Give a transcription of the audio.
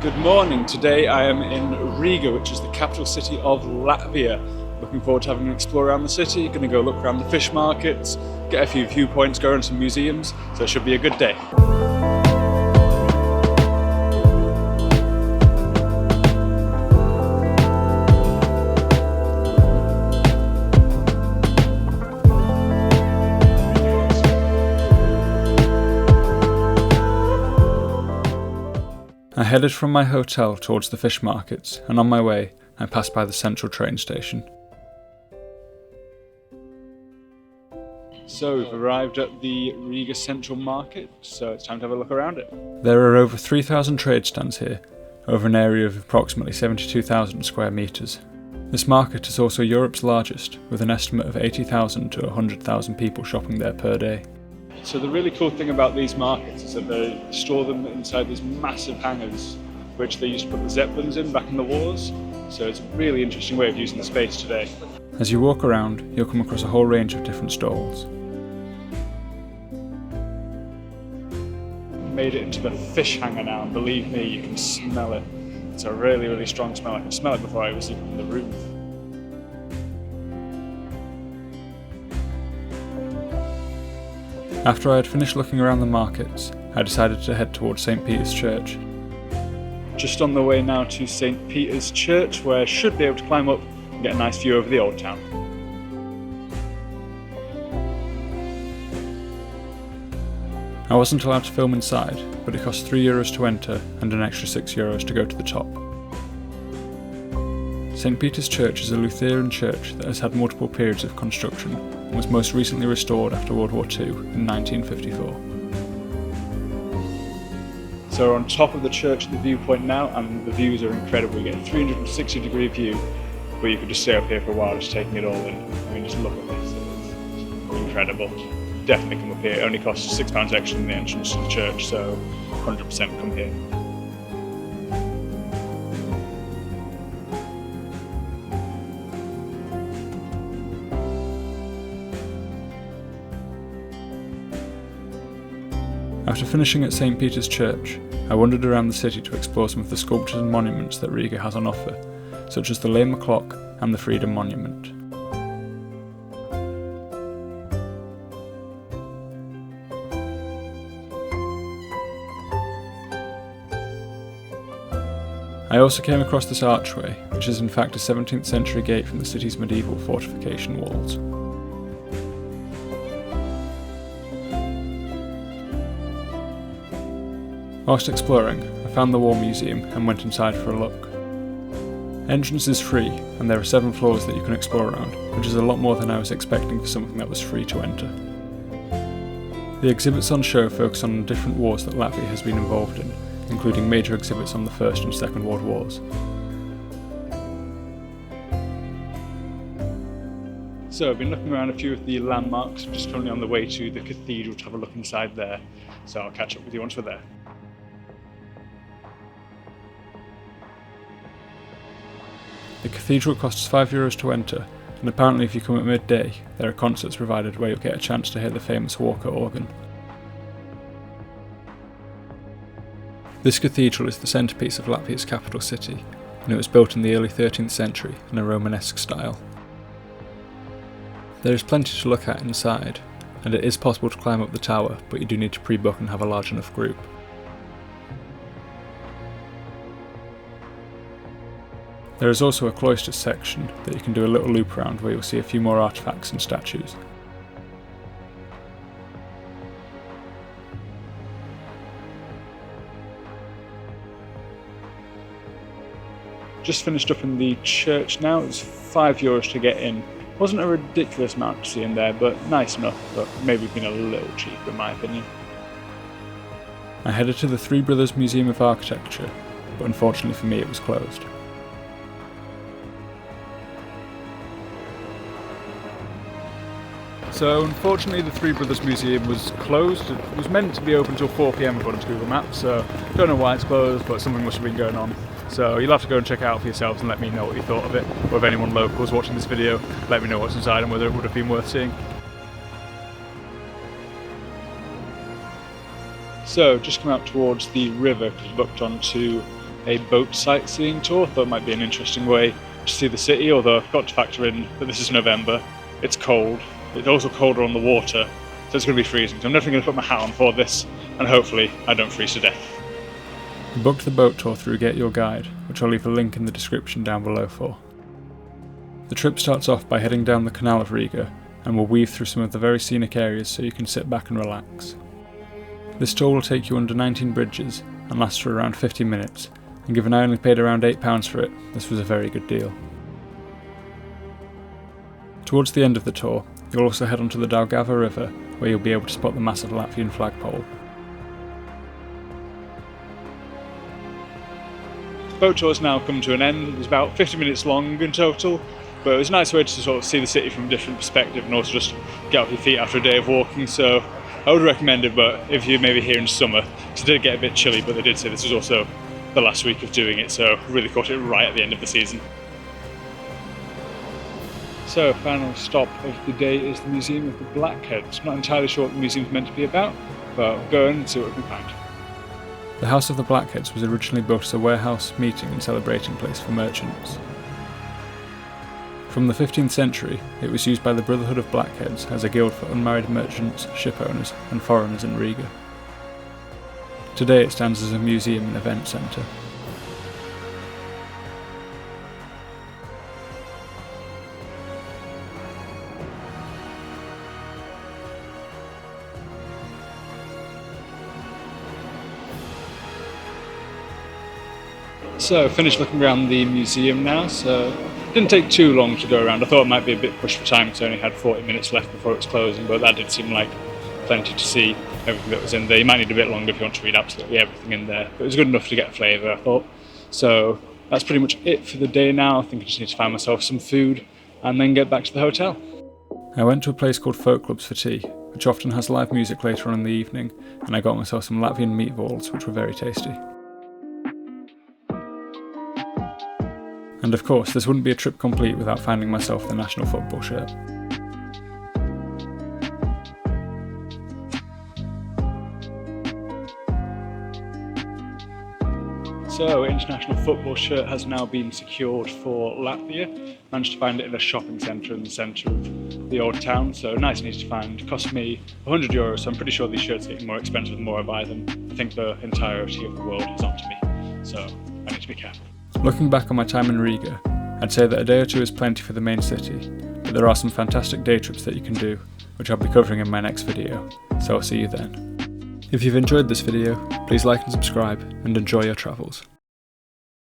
Good morning. Today I am in Riga, which is the capital city of Latvia. Looking forward to having an explore around the city. Going to go look around the fish markets, get a few viewpoints, go around some museums, so it should be a good day. I headed from my hotel towards the fish markets, and on my way I passed by the central train station. So we've arrived at the Riga Central Market, so it's time to have a look around it. There are over 3,000 trade stands here, over an area of approximately 72,000 square metres. This market is also Europe's largest, with an estimate of 80,000 to 100,000 people shopping there per day. So the really cool thing about these markets is that they store them inside these massive hangars, which they used to put the Zeppelins in back in the wars. So it's a really interesting way of using the space today. As you walk around, you'll come across a whole range of different stalls. Made it into the fish hanger now, and believe me, you can smell it. It's a really, really strong smell. I could smell it before I was even in the room. After I had finished looking around the markets, I decided to head towards St. Peter's Church. Just on the way now to St. Peter's Church, where I should be able to climb up and get a nice view over the old town. I wasn't allowed to film inside, but it cost €3 to enter and an extra €6 to go to the top. St. Peter's Church is a Lutheran church that has had multiple periods of construction and was most recently restored after World War II in 1954. So we're on top of the church at the viewpoint now, and the views are incredible. You get a 360-degree view, but you could just stay up here for a while just taking it all in. I mean, just look at this, it's incredible. Definitely come up here. It only costs £6 extra in the entrance to the church, so 100% come here. After finishing at St. Peter's Church, I wandered around the city to explore some of the sculptures and monuments that Riga has on offer, such as the Lema Clock and the Freedom Monument. I also came across this archway, which is in fact a 17th century gate from the city's medieval fortification walls. Whilst exploring, I found the War Museum and went inside for a look. Entrance is free, and there are 7 floors that you can explore around, which is a lot more than I was expecting for something that was free to enter. The exhibits on show focus on different wars that Latvia has been involved in, including major exhibits on the First and Second World Wars. So I've been looking around a few of the landmarks. I'm just currently on the way to the cathedral to have a look inside there, so I'll catch up with you once we're there. The cathedral costs €5 to enter, and apparently if you come at midday, there are concerts provided where you'll get a chance to hear the famous Walker organ. This cathedral is the centrepiece of Latvia's capital city, and it was built in the early 13th century in a Romanesque style. There is plenty to look at inside, and it is possible to climb up the tower, but you do need to pre-book and have a large enough group. There is also a cloisters section that you can do a little loop around where you'll see a few more artefacts and statues. Just finished up in the church now. It's €5 to get in. Wasn't a ridiculous amount to see in there, but nice enough, but maybe been a little cheap in my opinion. I headed to the Three Brothers Museum of Architecture, but unfortunately for me it was closed. So unfortunately the Three Brothers Museum was closed. It was meant to be open until 4 PM according to Google Maps, so don't know why it's closed, but something must have been going on. So you'll have to go and check it out for yourselves and let me know what you thought of it, or if anyone local was watching this video, let me know what's inside and whether it would have been worth seeing. So just come out towards the river, because we booked onto a boat sightseeing tour. Thought it might be an interesting way to see the city, although I've got to factor in that this is November, it's cold, it's also colder on the water, so it's going to be freezing. So I'm definitely going to put my hat on for this, and hopefully I don't freeze to death. We booked the boat tour through Get Your Guide, which I'll leave a link in the description down below for. The trip starts off by heading down the canal of Riga, and we'll weave through some of the very scenic areas so you can sit back and relax. This tour will take you under 19 bridges and last for around 50 minutes, and given I only paid around £8 for it, this was a very good deal. Towards the end of the tour, you'll also head onto the Daugava River, where you'll be able to spot the massive Latvian flagpole. The boat tour's now come to an end. It was about 50 minutes long in total, but it was a nice way to sort of see the city from a different perspective and also just get off your feet after a day of walking, so I would recommend it, but if you're maybe here in summer, because it did get a bit chilly, but they did say this was also the last week of doing it, so really caught it right at the end of the season. So, final stop of the day is the Museum of the Blackheads. Not entirely sure what the museum's meant to be about, but we'll go in and see what we can find. The House of the Blackheads was originally built as a warehouse, meeting and celebrating place for merchants. From the 15th century, it was used by the Brotherhood of Blackheads as a guild for unmarried merchants, ship owners and foreigners in Riga. Today it stands as a museum and event centre. So, finished looking around the museum now, so it didn't take too long to go around. I thought it might be a bit pushed for time because I only had 40 minutes left before it was closing, but that did seem like plenty to see everything that was in there. You might need a bit longer if you want to read absolutely everything in there, but it was good enough to get a flavour, I thought. So that's pretty much it for the day now. I think I just need to find myself some food and then get back to the hotel. I went to a place called Folk Clubs for tea, which often has live music later on in the evening, and I got myself some Latvian meatballs, which were very tasty. And of course, this wouldn't be a trip complete without finding myself the national football shirt. So, international football shirt has now been secured for Latvia. Managed to find it in a shopping centre in the centre of the old town, so nice and easy to find. Cost me €100, so I'm pretty sure these shirts are getting more expensive the more I buy them. I think the entirety of the world is onto me, so I need to be careful. Looking back on my time in Riga, I'd say that a day or two is plenty for the main city, but there are some fantastic day trips that you can do, which I'll be covering in my next video, so I'll see you then. If you've enjoyed this video, please like and subscribe, and enjoy your travels.